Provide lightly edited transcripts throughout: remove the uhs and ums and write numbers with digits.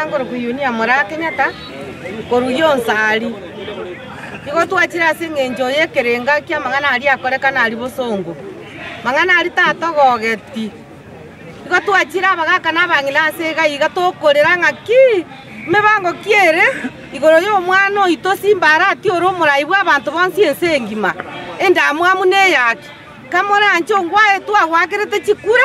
ngoro kuyunia mora Kenyatta koruyo nsali iko twachira singenjo yekerenga kya mangana ali akorekana ali bosongo mangana ali tatogogeti iko twachira bagaka nabangila sega iga tokorera ngaki mebango kiere igoro yo mwana ito simbara ati oro muraibwa abantu bonsi ensengima enda mwamune yake kamora ancho ngwae twagwakerete chikura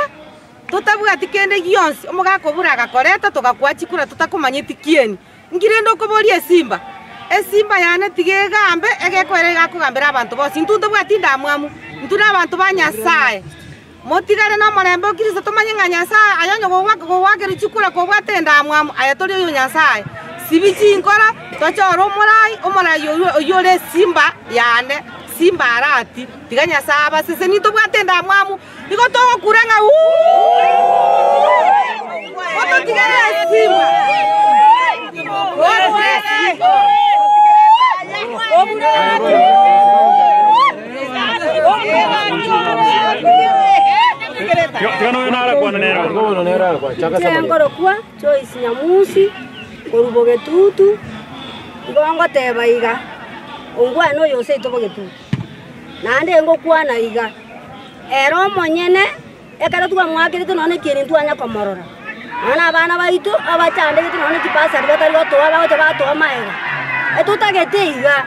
totabwa tikende gionsi omugako buraga koreta tugakwa chikura tutakumanyiti kieni ngirendo koborie simba esimba yana tigegambe egekwerega kugambira abantu bose ntunde bwatinda mwamu ntuna abantu banyasaye motigare no morembo Kristo tumanye nyasaye ayonyo gogwakira chikura ko bwatenda mwamu ayatori yo nyasaye sibichi nkora tochoro omurai oyore simba yane simba arati tiganya saba sese nito bwatenda mwamu iko togo kuranga oto tigere simba Choice Nyamusi Korubogetutu Ngongo tebaiga ongwa no yose tobogetutu nande ngo kwana iga ero monyene ekara tuwa mwakirite none kirintu anya komorora ana bana baito abachande gitu none kipasa ribata lyo to aba bato maega etutagete iga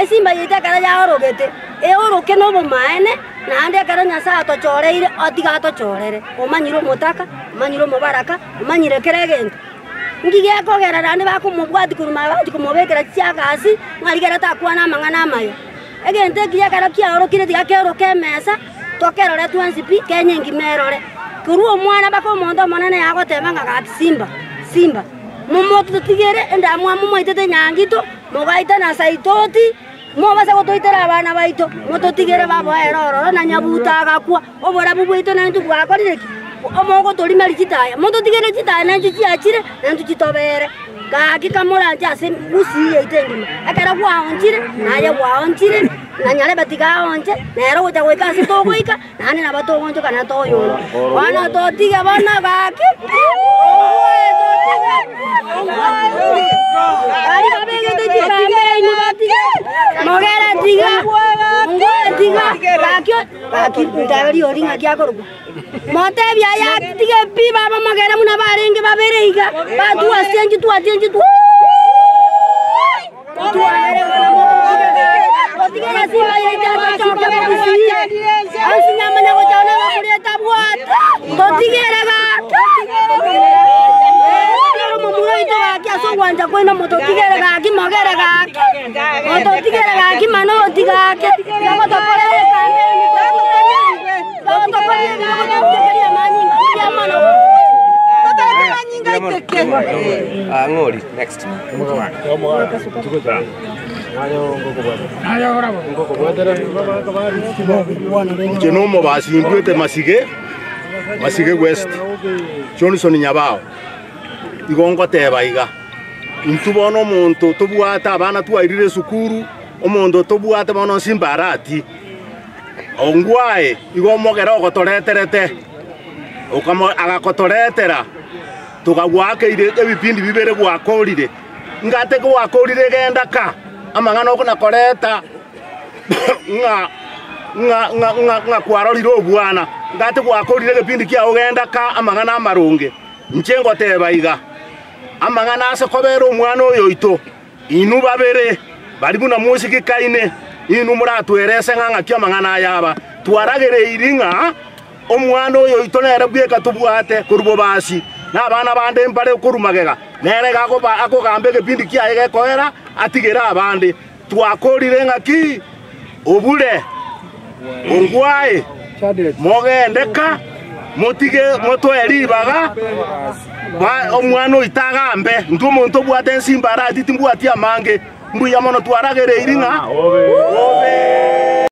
esimba yita kara ya orogete oroke no bomaene nande kara nyasa to choreire otiga to chorere omanyiro motaka omanyiro mobaraka omanyire keregento ngige kogera rande bakumubwati kuruma bati kumobekera cyagasi mwarigera takwana mangana mayo egente kiya kara kiaro kire tigakero kemesa tokerore twansipi kenyengi merore kuru omwana bakomondo monene yagotebanga gati simba mumoto tigere enda mwamu moitete nyangito mogaita na saitoti mobasa gotoitera abana baito moto tigere babo eroro na nyabuta gakwa obora bubwito na ntu bwakoriki omongo tori mari kitaya moto tigere kitaya na ntu chiachire na ntu chitobere gaki kamora ntase usiye itengima akara kwa onchire naye kwa onchire na nyale batiga onche nero gocha goika sitogoika nane na bato oncho kana toyo wana to tiga bana gaki ari babege te tiga ni batiga mogera tiga gaki ndabari oringa kya korugo mote bya ya tiga pi baba magera muna barenge babereiga batu asenji tu Otiga simba yeta choka bisi asinya manya gojana bakureta buata totigera ga mumuro ito ga so gwanja koina mototigera ga ki mogera ga mototigera ga ki mano otiga ke ngamo tokore Ngori next. Genomo basingwete masige west Johnson Nyabao igongo tebaiga intubono omonto tobwata abana twairire sukuru omondo tobwata bono simbarati ongwae igomogera ogotoreterete okamo agakotoretera tugagwakeire ebipindi bibere gwakorire ngate gwakorire genda ka amangana okona koreta nga kwarorire obwana ngate gwakorire ebipindi kya ogenda ka amangana amarunge nchengo tebaiga amangana ase kobera omwana oyo ito inu babere bari buna musiki kaine inu muratwerese nganga kya amangana ayaba twaragere iringa omwana oyo ito nere bweka tubwate kurubo basi n'abana bande mbare kurumagega nere gago akogambe gebindi kya gekoera atigera abande twakorire ngaki obule ongwae mogendeka motige moto eribaga omwana oitagambe ndu omonto bwate nsimbara ati timbwati amange mbuya mono twaragere iringa obe